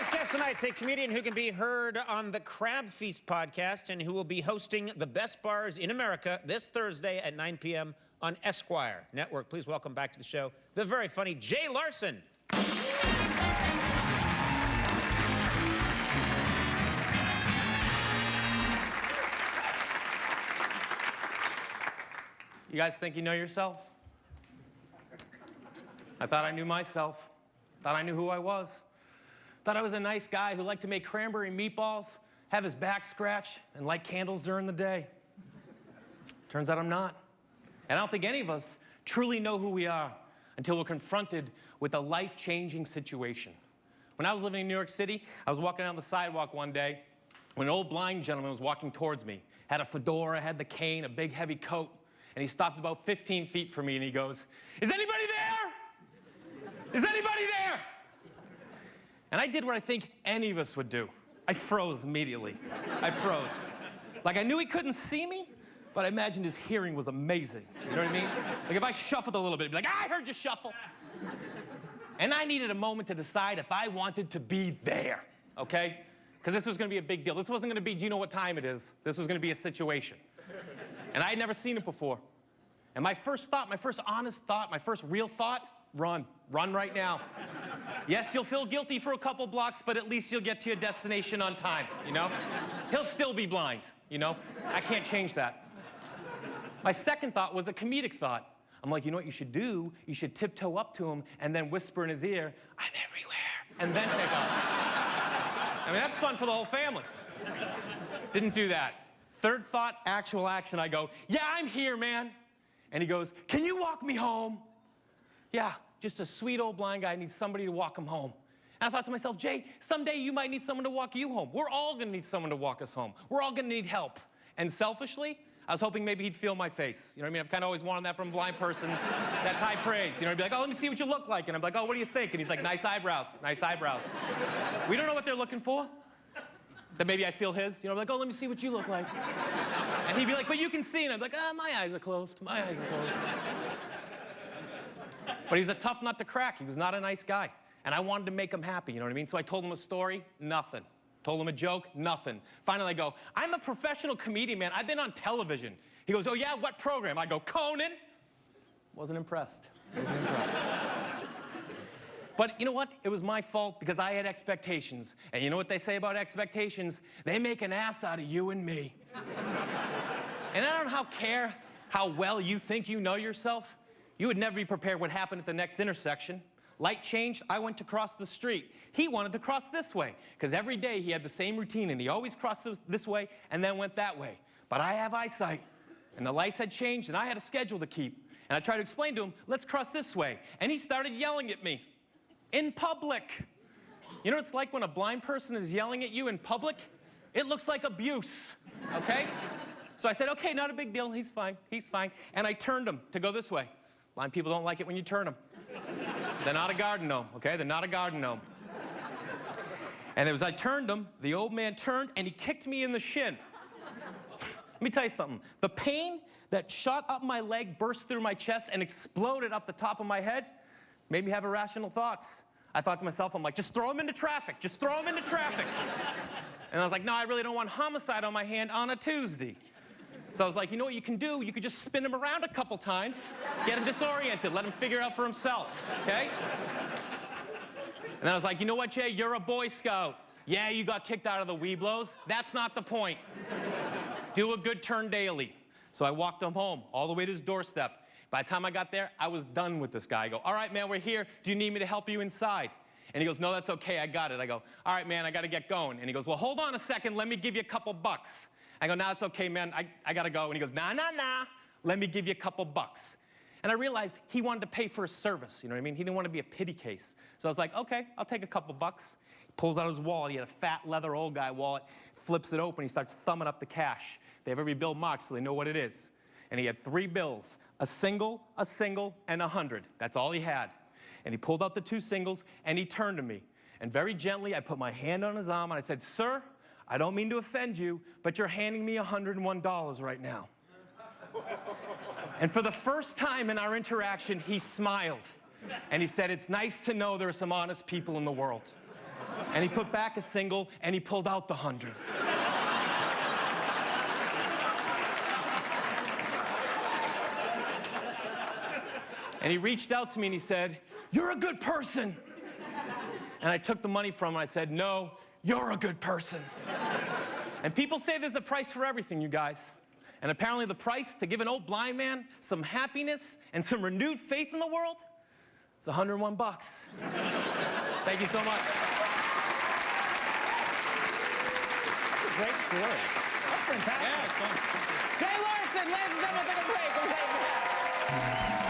Tonight's guest tonight's a comedian who can be heard on the Crab Feast podcast and who will be hosting the best bars in America this Thursday at 9 p.m. on Esquire Network. Please welcome back to the show the very funny Jay Larson. You guys think you know yourselves? I thought I knew myself. Thought I knew who I was. Thought I was a nice guy who liked to make cranberry meatballs, have his back scratched, and light candles during the day. Turns out I'm not. And I don't think any of us truly know who we are until we're confronted with a life-changing situation. When I was living in New York City, I was walking down the sidewalk one day when an old blind gentleman was walking towards me. Had a fedora, had the cane, a big heavy coat, and he stopped about 15 feet from me and he goes, "Is anybody there? Is anybody there?" And I did what I think any of us would do. I froze immediately. I froze. Like I knew he couldn't see me, but I imagined his hearing was amazing. You know what I mean? Like if I shuffled a little bit, he'd be like, "I heard you shuffle." And I needed a moment to decide if I wanted to be there, okay? Because this was gonna be a big deal. This wasn't gonna be, do you know what time it is? This was gonna be a situation. And I had never seen it before. And my first thought, my first honest thought, my first real thought, run. Run right now. Yes, you'll feel guilty for a couple blocks, but at least you'll get to your destination on time, you know? He'll still be blind, you know? I can't change that. My second thought was a comedic thought. I'm like, you know what you should do? You should tiptoe up to him and then whisper in his ear, "I'm everywhere," and then take off. I mean, that's fun for the whole family. Didn't do that. Third thought, actual action. I go, "Yeah, I'm here, man." And he goes, "Can you walk me home?" Yeah, just a sweet old blind guy needs somebody to walk him home. And I thought to myself, Jay, someday you might need someone to walk you home. We're all gonna need someone to walk us home. We're all gonna need help. And selfishly, I was hoping maybe he'd feel my face. You know what I mean? I've kind of always wanted that from a blind person. That's high praise. You know, he'd be like, "Oh, let me see what you look like." And I'm like, "Oh, what do you think?" And he's like, "Nice eyebrows, nice eyebrows." We don't know what they're looking for. Then maybe I feel his. You know, I'm like, "Oh, let me see what you look like." And he'd be like, "But you can see." And I'm like, "My eyes are closed. My eyes are closed." But he's a tough nut to crack. He was not a nice guy. And I wanted to make him happy, you know what I mean? So I told him a story, nothing. Told him a joke, nothing. Finally I go, "I'm a professional comedian, man. I've been on television." He goes, "Oh yeah, what program?" I go, "Conan." Wasn't impressed. Wasn't impressed. But you know what? It was my fault because I had expectations. And you know what they say about expectations? They make an ass out of you and me. And I don't care how well you think you know yourself. You would never be prepared what happened at the next intersection. Light changed, I went to cross the street. He wanted to cross this way, because every day he had the same routine, and he always crossed this way and then went that way. But I have eyesight, and the lights had changed, and I had a schedule to keep. And I tried to explain to him, "Let's cross this way." And he started yelling at me in public. You know what it's like when a blind person is yelling at you in public? It looks like abuse, okay? So I said, "Okay, not a big deal, he's fine, he's fine." And I turned him to go this way. Blind people don't like it when you turn them. They're not a garden gnome, okay? They're not a garden gnome. And as I turned him, the old man turned and he kicked me in the shin. Let me tell you something. The pain that shot up my leg, burst through my chest, and exploded up the top of my head made me have irrational thoughts. I thought to myself, I'm like, just throw him into traffic. Just throw him into traffic. And I was like, no, I really don't want homicide on my hand on a Tuesday. So I was like, you know what you can do? You could just spin him around a couple times, get him disoriented, let him figure it out for himself, okay? And then I was like, you know what, Jay? You're a Boy Scout. Yeah, you got kicked out of the Weeblos. That's not the point. Do a good turn daily. So I walked him home, all the way to his doorstep. By the time I got there, I was done with this guy. I go, "All right, man, we're here. Do you need me to help you inside?" And he goes, "No, that's okay, I got it." I go, "All right, man, I gotta get going." And he goes, "Well, hold on a second, let me give you a couple bucks." I go, "No, it's okay, man, I gotta go." And he goes, "Nah, let me give you a couple bucks." And I realized he wanted to pay for his service, you know what I mean? He didn't want to be a pity case. So I was like, okay, I'll take a couple bucks. He pulls out his wallet, he had a fat leather old guy wallet, flips it open, he starts thumbing up the cash. They have every bill marked so they know what it is. And he had 3 bills, a single, and 100. That's all he had. And he pulled out the 2 singles and he turned to me. And very gently, I put my hand on his arm and I said, "Sir, I don't mean to offend you, but you're handing me $101 right now." And for the first time in our interaction, he smiled. And he said, "It's nice to know there are some honest people in the world." And he put back a single, and he pulled out the 100. And he reached out to me and he said, "You're a good person." And I took the money from him and I said, "No, you're a good person." And people say there's a price for everything, you guys. And apparently the price to give an old blind man some happiness and some renewed faith in the world, it's $101. Thank you so much. Great story. That's fantastic. Yeah, it's fun. Jay Larson, ladies and gentlemen, take a break. We'll be right back.